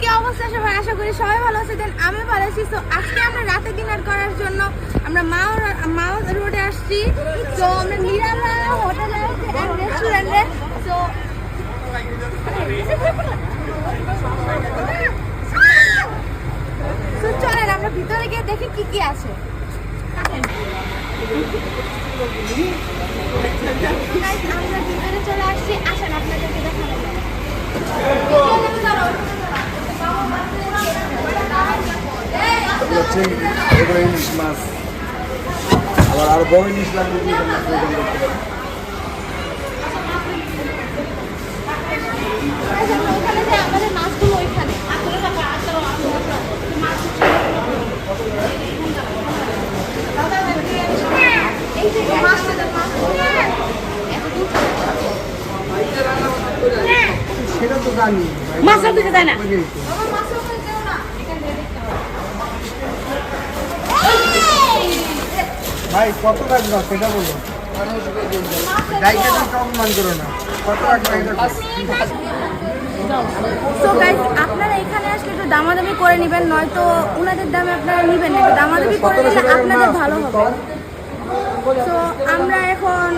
কি অবস্থা সবাই? আশা করি সবাই ভালো আছে। দেন আমি ভালো আছি। তো আজকে আমরা রাতে ডিনার করার জন্য আমরা মাও রোডে আসছি। তো আমরা নিরালা হোটেলে এন্ড রেস্টুরেন্টে। তো চলেন আমরা ভিতরে গিয়ে দেখি কি কি আছে। আমরা ভিতরে চলে আসছি, আসেন আপনাদেরকে দেখানো যাবে। ইলিশ মাছ আবার আরো বড় ইলিশ লাগবে আমাদের মাছগুলো ওইখানে সেটা তো জানি মাছটা দিতে দেয় না। ভাই কত রাখবা সেটা বলো, ডাইকে তো অপমান করো না, কত রাখবা এটা সো গাইস আপনারা এখানে আসলে একটু দামাদামি করে নেবেন, নয়তো ওনাদের দামে আপনারা নেবেন না। একটু দামাদামি করে নিলে আপনাদের ভালো হবে। তো আমরা এখন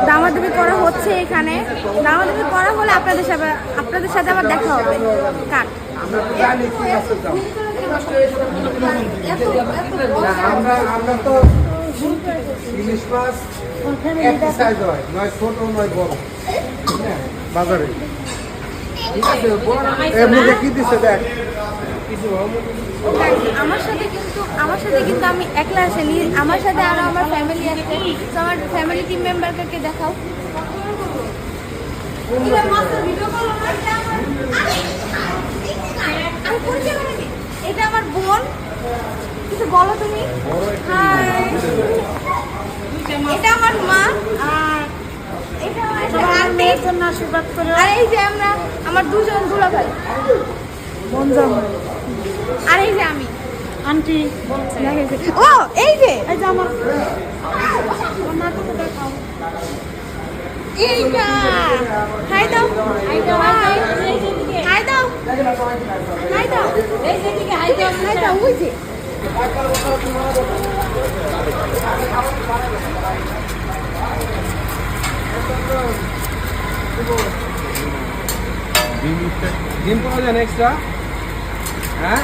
দামাদামি করা হচ্ছে এখানে। দামাদামি করা হলে আপনাদের সাথে আবার দেখা হবে। কাট আমরা তো ইলিশ মাছ একই সাইজ হয়, নয় ছোট নয় বড় বাজারে। কি দিচ্ছে দেখ, আমার সাথে কিন্তু আমি একলা আসেনি, আমার সাথে আরো আমার ফ্যামিলি আছে। তো আমার ফ্যামিলি টিম মেম্বারকে দেখাও। এটা আমার বোন, কিছু বলো তুমি। এটা আমার মা, আর এটা আমার মেয়ের জন্য আশীর্বাদ করো। আর এই যে আমরা আমার দুজন দুলা ভাই, আর এই যে আমি আন্টি বলছে। ও এই যে আমার এইটা হাই দাও, হাই দাও, হাই দাও, হাই দাও, এই যে দিকে হাই দাও, হাই দাও। ওই যে ডিম পাওয়া যায় এক্সট্রা। হ্যাঁ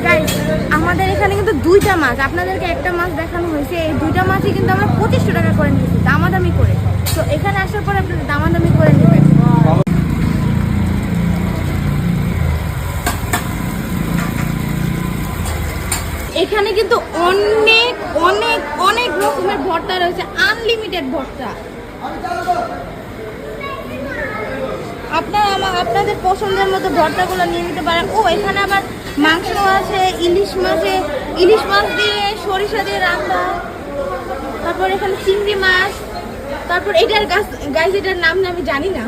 গাইস আমাদের এখানে কিন্তু দুইটা মাছ, আপনাদেরকে একটা মাছ দেখানো হয়েছে। এই দুইটা মাছই কিন্তু আমরা 2500 টাকা করে নিয়েছি দামাদামি করে। তো এখানে আসার পরে আপনারা দামাদামি করে নেবেন। এখানে কিন্তু অনেক অনেক অনেক রকমের ভর্তা রয়েছে, আনলিমিটেড ভর্তা। আপনারা আপনাদের পছন্দের মতো ভর্তাগুলো নিয়ে নিতে পারেন। ও এখানে আবার মাংস আছে, ইলিশ মাছ দিয়ে সরিষা দিয়ে রান্না, তারপর এখানে চিংড়ি মাছ, তারপর এটার গাইস এটার নাম আমি জানি না।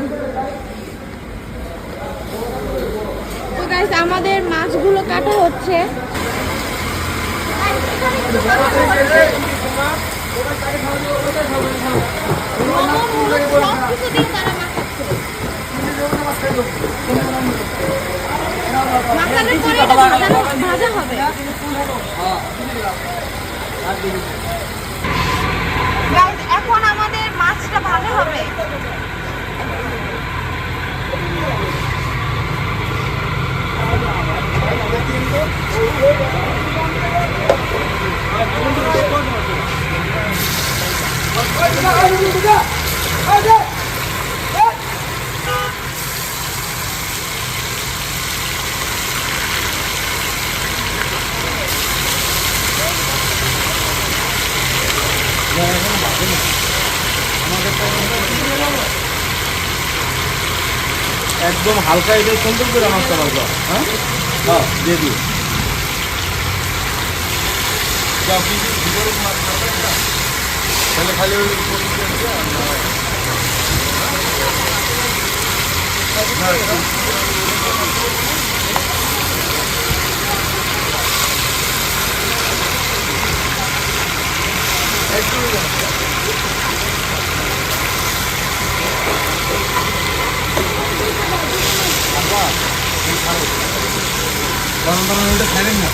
তো গাইস আমাদের মাছগুলো কাটা হচ্ছে। মাখানোর পরে এটা ভাজা হবে। এখন আমাদের মাছটা ভাজা হবে। একদম হালকা এটা সুন্দর করে মাছটা ভাজা। হ্যাঁ হ্যাঁ দিয়ে দিও। তাহলে খালি একটু গরম গরম ওটা খাবেন না।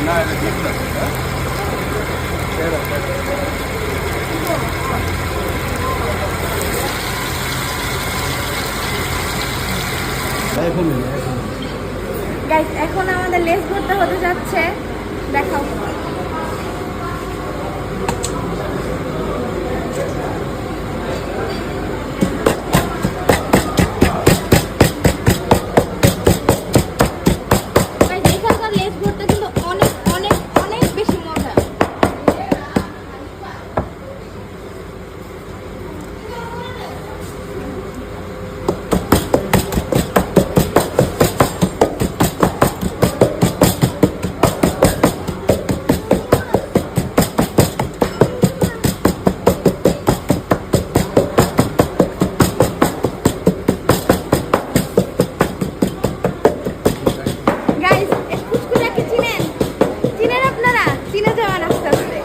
না এটা ঠিক আছে। গাইস এখন আমাদের লেস ভর্তা হতে যাচ্ছে, দেখাও। Guys, এখানকার লেস ভর্তা কিন্তু অনেক অনেক অনেক বেশি মজা। গাইস ফুচকুটাকে চিনেন? চিনেন আপনারা? চিনে যাবেন আস্তে আস্তে।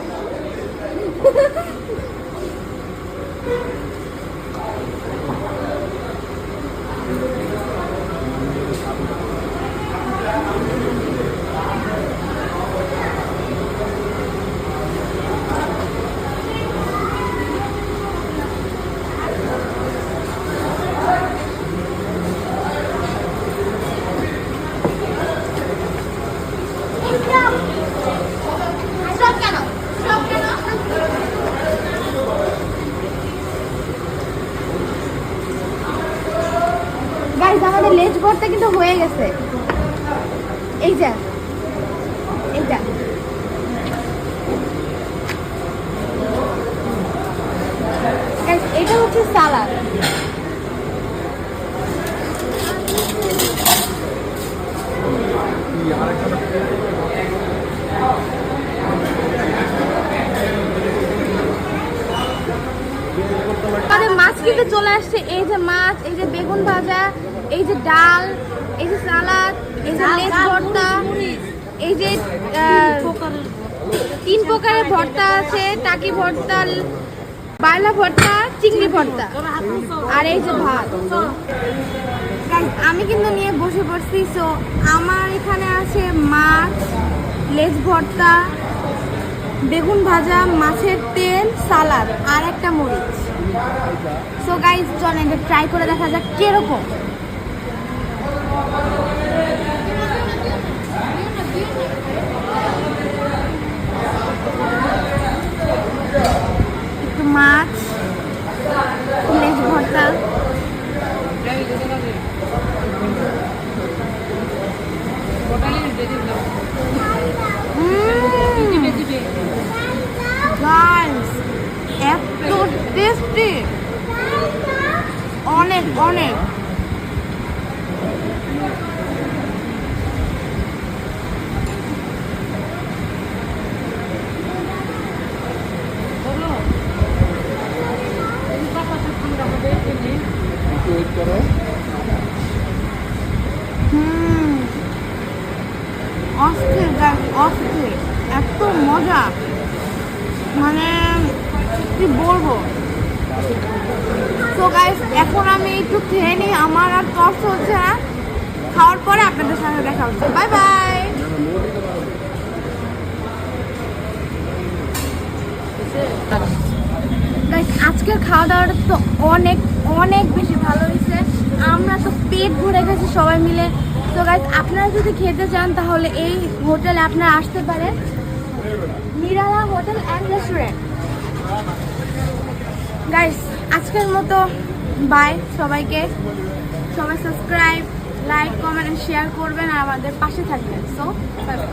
সব কেন? সব কেন? গাইস আমাদের লেজ ভর্তা কিন্তু হয়ে গেছে। এই যা, এই যা। গাইস এটা হচ্ছে সালাদ। আমাদের মাছ কিন্তু চলে আসছে। এই যে মাছ, এই যে বেগুন ভাজা, এই যে ডাল, এই যে সালাদ, এই যে লেজ ভর্তা, এই যে 3 প্রকারের ভর্তা আছে, টাকি ভর্তা, বায়লা ভর্তা, চিংড়ি ভর্তা, আর এই যে ভাত। Guys, আমি কিন্তু নিয়ে বসে পড়ছি। সো আমার এখানে আছে মাছ, লেজ ভর্তা, বেগুন ভাজা, মাছের তেল, সালাদ আর একটা মরিচ। সো গাইস চলেন এটা ট্রাই করে দেখা যাক কিরকম। একটু মাছ, লেজ ভর্তা, গাইস এত টেস্টি, অনেক অনেক। অস্থির গাইস, অস্থির, এত মজা, মানে কি বলবো। তো গাইস এখন আমি একটু খেয়ে নিই, আমার আর কষ্ট হচ্ছে না। খাওয়ার পরে আপনাদের সাথে দেখা হচ্ছে। Bye bye. গাইস আজকের খাওয়া দাওয়াটা তো অনেক অনেক বেশি ভালো হয়েছে। আমরা তো পেট ভরে গেছি সবাই মিলে। তো গাইস আপনারা যদি খেতে চান তাহলে এই হোটেলে আপনারা আসতে পারেন, নিরালা হোটেল অ্যান্ড রেস্টুরেন্ট। গাইস আজকের মতো বাই সবাইকে। সবাই সাবস্ক্রাইব, লাইক, কমেন্ট, শেয়ার করবেন আর আমাদের পাশে থাকবেন। So bye bye.